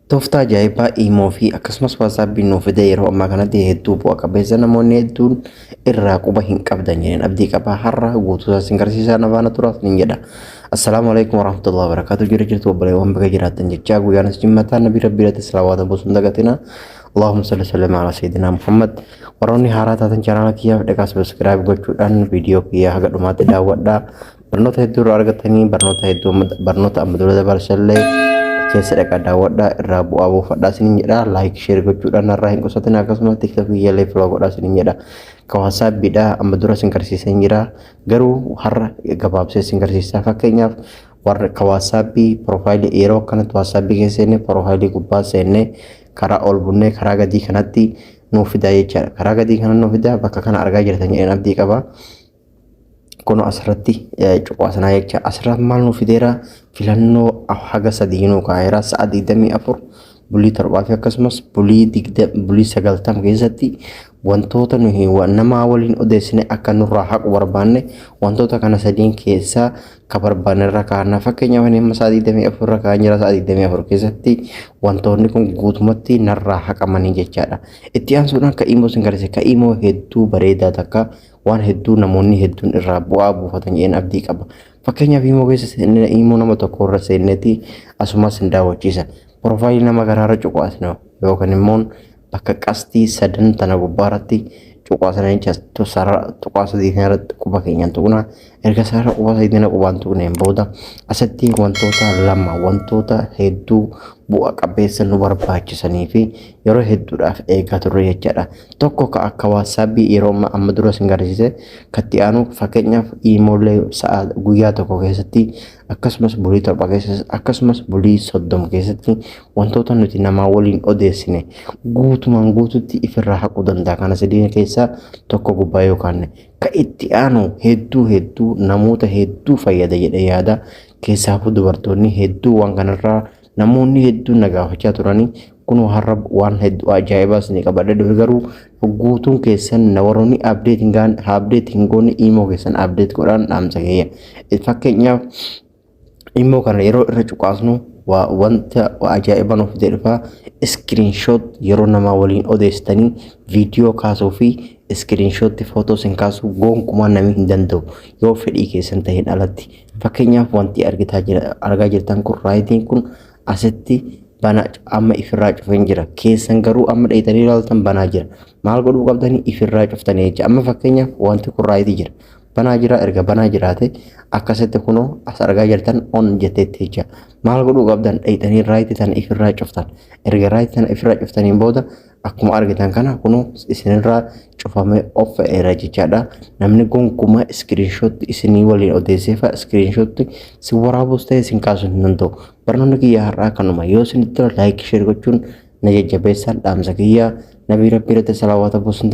Tooftaa ajaa'ibaa iimoo fi akkasumas waasaappii nuuf fide yeroo ammaa kanatti hedduu bu'a qabeessa namoonni hedduun irraa quba hin qabdan jedheen abdii qabaa har'a guutuu isaa sin garsiisaa na baana turaas nin jedha. Assalaamu alaikum warahmatullahi wabarakatuh. Jirtu obboleewwan bakka jiraattan jechaa guyyaanis jimmataan nabii rabbiirratti salawaata bosuun dagatina. Allahumma salli sallim ala sayyidina Muhammad. Warroonni haaraa taatan chanaala kiyyaaf dhagaa subscribe gochuudhaan viidiyoo kiyyaa haga dhumaatti daawwadhaa. Barnoota hedduu irraa argatanii barnoota amma dura dabarsallee keessa dhaqa daawwadhaa irraa bu'aa buufadhaa isiniin jedha. Like share gochuudhaan irraa hin qusatin akkasumas TikTok kiyyalee follow godhaa isiniin jedha. Ka WhatsAppidha amma dura sin garsiisan jira garuu har'a gabaabsee sin garsiisaa. Fakkeenyaaf warra ka WhatsAppii profaayilii yeroo kanatti WhatsAppii keessa seenne profaayilii gubbaa seenne karaa ol bunnee karaa gadii kanatti nuuf fidaa jechaadha. Karaa gadii kana nuuf fidaa bakka kana argaa jirtan jedheen abdii qaba. Kuno asirratti cuqaasanaa jecha asirratti maal nuuf fideera filannoo haga sadii nu kaa'eera sa'a 24 bulii 7 fi akkasumas bulii 90 keessatti wantoota nuyi nama waliin odeessine akka nurraa haqu barbaanne wantoota kana sadiin keessaa ka barbaanne irra kaa'anna. Fakkeenyaaf inni sa'a 24 irra kaa'an jira sa'a 24 keessatti wantoonni kun guutumatti narraa haqamanii jechaadha. Itti aansuudhaan ka imoo sin garsiise ka imoo hedduu bareedaa takka waan hedduu namoonni hedduun irraa bu'aa buufatan jedheen abdii qaba. Fakkeenyaaf imoo keessa imoo nama tokko irra seenneeti asumas hin daawwachiisa. Profaayilii nama garaarra cuqaasna yookaan immoo bakka qastii sadan tana gubbaarratti cuqaasana jecha tuqaasa diinarratti quba keenyaan tuqna erga saara quba diina qubaan tuqneen booda asatti wantoota hedduu bu'a qabeessa nu barbaachisanii fi yeroo hedduudhaaf eegaa turre jechaadha. Tokko ka akka WhatsAppii yeroo amma dura sin garsiise katti aanu fakkeenyaaf iimoolee sa'a guyyaa tokko keessatti akkasumas bulii 7 keessatti akkasumas bulii 30 keessatti wantoota nuti namaa waliin odeessine guutumaan guututti ifirraa haquu danda'a. Kana sadii keessaa tokko gubbaa yookaan ka itti aanu hedduu namoota hedduu fayyada jedhee yaada. Keessaafu dubartoonni hedduu waan kanarraa namoonni hedduun nagaafachaa turanii kun har'a waan hedduu ajaa'ibaa isin qabadhe dhufe garuu guutuun keessan warroonni update hin goone imoo keessan update godhaan dhaamsa ga'eera. Fakkeenyaaf imoo kana yeroo irra cuqaasnu wanta ajaa'ibaa nuuf jedhufaa screenshot yeroo namaa waliin odeessitanii viidiyoo kaasuu fi screenshot fotos hin kaasuu gonkumaa namni hin danda'u yoo fedhii keessan ta'een alatti. Fakkeenyaaf wanti argaa jirtan kun raayitiin kun asitti bana amma ifirraa cufeen jira keessan garuu amma dheeytanii ilaaltan banaa jira. Maal godhuu qabdanii ifirraa cuftanii jecha amma fakkeenyaaf wanti kun raayitii jira banaa jira erga banaa jiraate akkasitti kunoo as argaa jirtan on jetteetti jecha maal godhuu qabdan dheeytanii raayitii tana ifirraa cuftan erga raayitii tana ifirraa cuftaniin booda akkuma argitan kana kunoo isinirraa cufamee of era jechaadha. Namni gonkumaa screenshot isinii waliin odeesseefa screenshot si waraabus ta'e sin kaasuu hin danda'u. Barnoonni kiyyaa har'aa kanuma yoo isinitti like share gochuun na jajjabeessan dhaamsa kiyyaa nabii rabbii irratti salawaata bosuun